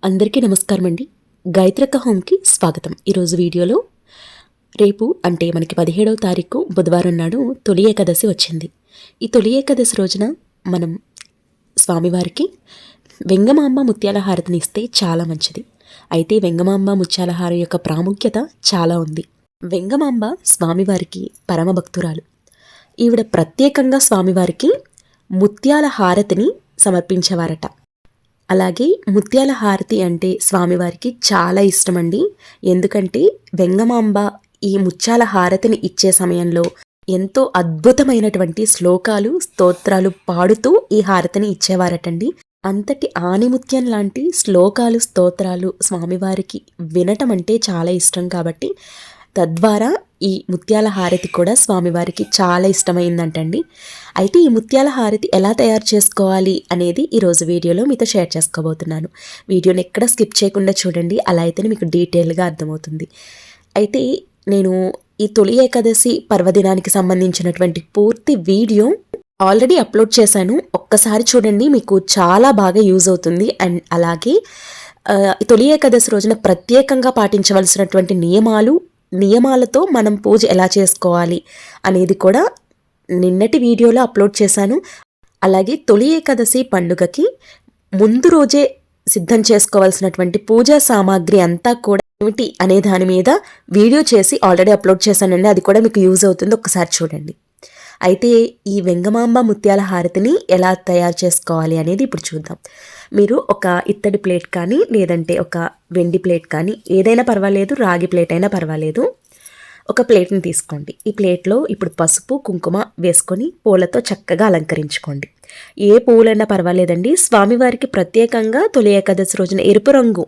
అందరికీ నమస్కారం అండి. గాయత్రక్క హోమ్కి స్వాగతం. ఈరోజు వీడియోలో రేపు అంటే మనకి 17వ తారీఖు బుధవారం నాడు తొలి ఏకాదశి వచ్చింది. ఈ తొలి ఏకాదశి రోజున మనం స్వామివారికి వెంగమాంబ ముత్యాల హారతిని ఇస్తే చాలా మంచిది. అయితే వెంగమాంబ ముత్యాల హారం యొక్క ప్రాముఖ్యత చాలా ఉంది. వెంగమాంబ స్వామివారికి పరమ భక్తురాలు. ఈవిడ ప్రత్యేకంగా స్వామివారికి ముత్యాల హారతిని సమర్పించేవారట. అలాగే ముత్యాల హారతి అంటే స్వామివారికి చాలా ఇష్టమండి. ఎందుకంటే వెంగమాంబ ఈ ముత్యాల హారతిని ఇచ్చే సమయంలో ఎంతో అద్భుతమైనటువంటి శ్లోకాలు స్తోత్రాలు పాడుతూ ఈ హారతిని ఇచ్చేవారటండి. అంతటి ఆణిముత్యం లాంటి శ్లోకాలు స్తోత్రాలు స్వామివారికి వినటం అంటే చాలా ఇష్టం కాబట్టి తద్వారా ఈ ముత్యాల హారతి కూడా స్వామివారికి చాలా ఇష్టమైందంటండి. అయితే ఈ ముత్యాల హారతి ఎలా తయారు చేసుకోవాలి అనేది ఈరోజు వీడియోలో మీతో షేర్ చేసుకోబోతున్నాను. వీడియోని ఎక్కడ స్కిప్ చేయకుండా చూడండి, అలా అయితేనే మీకు డీటెయిల్గా అర్థమవుతుంది. అయితే నేను ఈ తొలి ఏకాదశి పర్వదినానికి సంబంధించినటువంటి పూర్తి వీడియో ఆల్రెడీ అప్లోడ్ చేశాను. ఒక్కసారి చూడండి, మీకు చాలా బాగా యూజ్ అవుతుంది. అండ్ అలాగే తొలి ఏకాదశి రోజున ప్రత్యేకంగా పాటించవలసినటువంటి నియమాలతో మనం పూజ ఎలా చేసుకోవాలి అనేది కూడా నిన్నటి వీడియోలో అప్లోడ్ చేశాను. అలాగే తొలి ఏకాదశి పండుగకి ముందు రోజే సిద్ధం చేసుకోవాల్సినటువంటి పూజా సామాగ్రి అంతా కూడా ఏమిటి అనే దాని మీద వీడియో చేసి ఆల్రెడీ అప్లోడ్ చేశానండి. అది కూడా మీకు యూజ్ అవుతుంది, ఒక్కసారి చూడండి. అయితే ఈ వెంగమాంబ ముత్యాల హారతిని ఎలా తయారు చేసుకోవాలి అనేది ఇప్పుడు చూద్దాం. మీరు ఒక ఇత్తడి ప్లేట్ కానీ లేదంటే ఒక వెండి ప్లేట్ కానీ ఏదైనా పర్వాలేదు, రాగి ప్లేట్ అయినా పర్వాలేదు, ఒక ప్లేట్ని తీసుకోండి. ఈ ప్లేట్లో ఇప్పుడు పసుపు కుంకుమ వేసుకొని పూలతో చక్కగా అలంకరించుకోండి. ఏ పూలైనా పర్వాలేదండి. స్వామివారికి ప్రత్యేకంగా తొలి ఏకాదశి రోజున ఎరుపు రంగు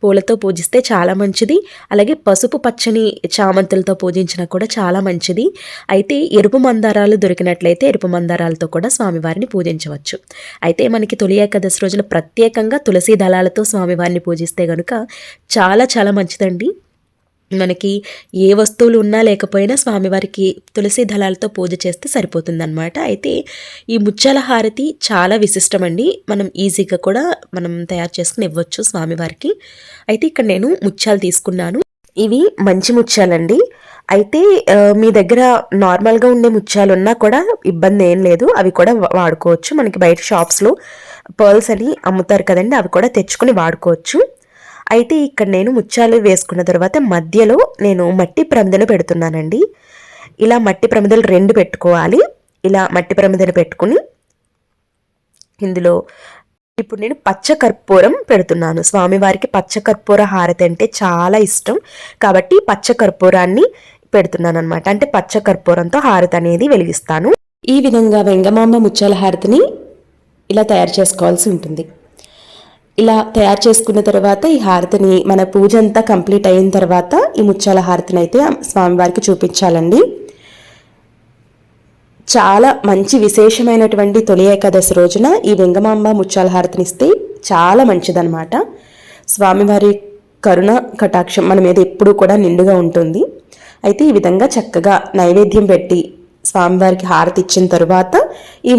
పూలతో పూజిస్తే చాలా మంచిది. అలాగే పసుపు పచ్చని చామంతులతో పూజించినా కూడా చాలా మంచిది. అయితే ఎరుపు మందారాలు దొరికినట్లయితే ఎరుపు మందారాలతో కూడా స్వామివారిని పూజించవచ్చు. అయితే మనకి తొలి ఏకాదశి రోజున ప్రత్యేకంగా తులసి దళాలతో స్వామివారిని పూజిస్తే కనుక చాలా చాలా మంచిదండి. మనకి ఏ వస్తువులు ఉన్నా లేకపోయినా స్వామివారికి తులసి దళాలతో పూజ చేస్తే సరిపోతుందన్నమాట. అయితే ఈ ముత్యాల హారతి చాలా విశిష్టమండి. మనం ఈజీగా కూడా మనం తయారు చేసుకుని ఇవ్వచ్చు స్వామివారికి. అయితే ఇక్కడ నేను ముత్యాలు తీసుకున్నాను. ఇవి మంచి ముత్యాలండి. అయితే మీ దగ్గర నార్మల్గా ఉండే ముత్యాలు ఉన్నా కూడా ఇబ్బంది ఏం లేదు, అవి కూడా వాడుకోవచ్చు. మనకి బయట షాప్స్లో పర్ల్స్ అని అమ్ముతారు కదండి, అవి కూడా తెచ్చుకొని వాడుకోవచ్చు. అయితే ఇక్కడ నేను ముత్యాలు వేసుకున్న తర్వాత మధ్యలో నేను మట్టి ప్రమిదలు పెడుతున్నానండి. ఇలా మట్టి ప్రమిదలు 2 పెట్టుకోవాలి. ఇలా మట్టి ప్రమిదలు పెట్టుకుని ఇందులో ఇప్పుడు నేను పచ్చకర్పూరం పెడుతున్నాను. స్వామివారికి పచ్చకర్పూర హారతి అంటే చాలా ఇష్టం కాబట్టి పచ్చకర్పూరాన్ని పెడుతున్నాను అనమాట. అంటే పచ్చకర్పూరంతో హారతి అనేది వెలిగిస్తాను. ఈ విధంగా వెంగమాంబ ముత్యాల హారతిని ఇలా తయారు చేసుకోవాల్సి ఉంటుంది. ఇలా తయారు చేసుకున్న తర్వాత ఈ హారతిని మన పూజ అంతా కంప్లీట్ అయిన తర్వాత ఈ ముత్యాల హారతిని అయితే స్వామివారికి చూపించాలండి. చాలా మంచి విశేషమైనటువంటి తొలి ఏకాదశి రోజున ఈ వెంగమాంబ ముత్యాల హారతిని ఇస్తే చాలా మంచిదన్నమాట. స్వామివారి కరుణ కటాక్షం మన మీద ఎప్పుడూ కూడా నిండుగా ఉంటుంది. అయితే ఈ విధంగా చక్కగా నైవేద్యం పెట్టి స్వామివారికి హారతి ఇచ్చిన తరువాత ఈ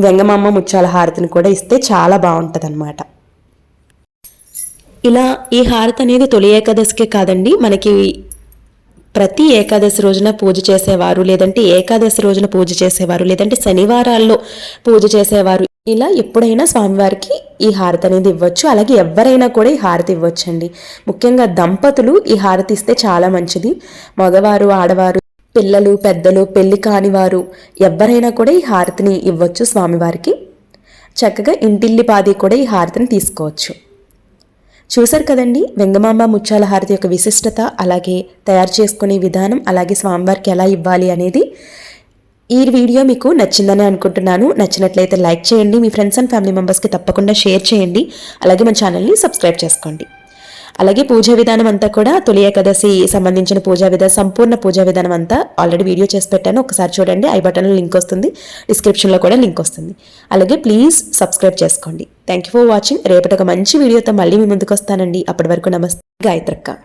వెంగమాంబ ముత్యాల హారతిని కూడా ఇస్తే చాలా బాగుంటుంది అన్నమాట. ఇలా ఈ హారతి అనేది తొలి ఏకాదశికే కాదండి, మనకి ప్రతి ఏకాదశి రోజున పూజ చేసేవారు, లేదంటే ఏకాదశి రోజున పూజ చేసేవారు, లేదంటే శనివారాల్లో పూజ చేసేవారు, ఇలా ఎప్పుడైనా స్వామివారికి ఈ హారతి అనేది ఇవ్వచ్చు. అలాగే ఎవరైనా కూడా ఈ హారతి ఇవ్వచ్చండి. ముఖ్యంగా దంపతులు ఈ హారతి ఇస్తే చాలా మంచిది. మగవారు, ఆడవారు, పిల్లలు, పెద్దలు, పెళ్లి కానివారు ఎవరైనా కూడా ఈ హారతిని ఇవ్వచ్చు స్వామివారికి. చక్కగా ఇంటిల్లిపాది కూడా ఈ హారతిని తీసుకోవచ్చు. చూసారు కదండి వెంగమాంబ ముత్యాల హారతి యొక్క విశిష్టత, అలాగే తయారు చేసుకునే విధానం, అలాగే స్వామివారికి ఎలా ఇవ్వాలి అనేది. ఈ వీడియో మీకు నచ్చిందని అనుకుంటున్నాను. నచ్చినట్లయితే లైక్ చేయండి, మీ ఫ్రెండ్స్ అండ్ ఫ్యామిలీ మెంబర్స్కి తప్పకుండా షేర్ చేయండి. అలాగే మన ఛానల్ని సబ్స్క్రైబ్ చేసుకోండి. అలాగే పూజా విధానం అంతా కూడా తొలి ఏకాదశి సంబంధించిన సంపూర్ణ పూజా విధానం అంతా ఆల్రెడీ వీడియో చేసి పెట్టాను. ఒకసారి చూడండి, ఐ బటన్లో లింక్ వస్తుంది, డిస్క్రిప్షన్లో కూడా లింక్ వస్తుంది. అలాగే ప్లీజ్ సబ్స్క్రైబ్ చేసుకోండి. Thank you for watching. రేపటి ఒక మంచి వీడియోతో మళ్ళీ మీ ముందుకు వస్తానండి. అప్పటి వరకు నమస్తే. గాయత్రక్క.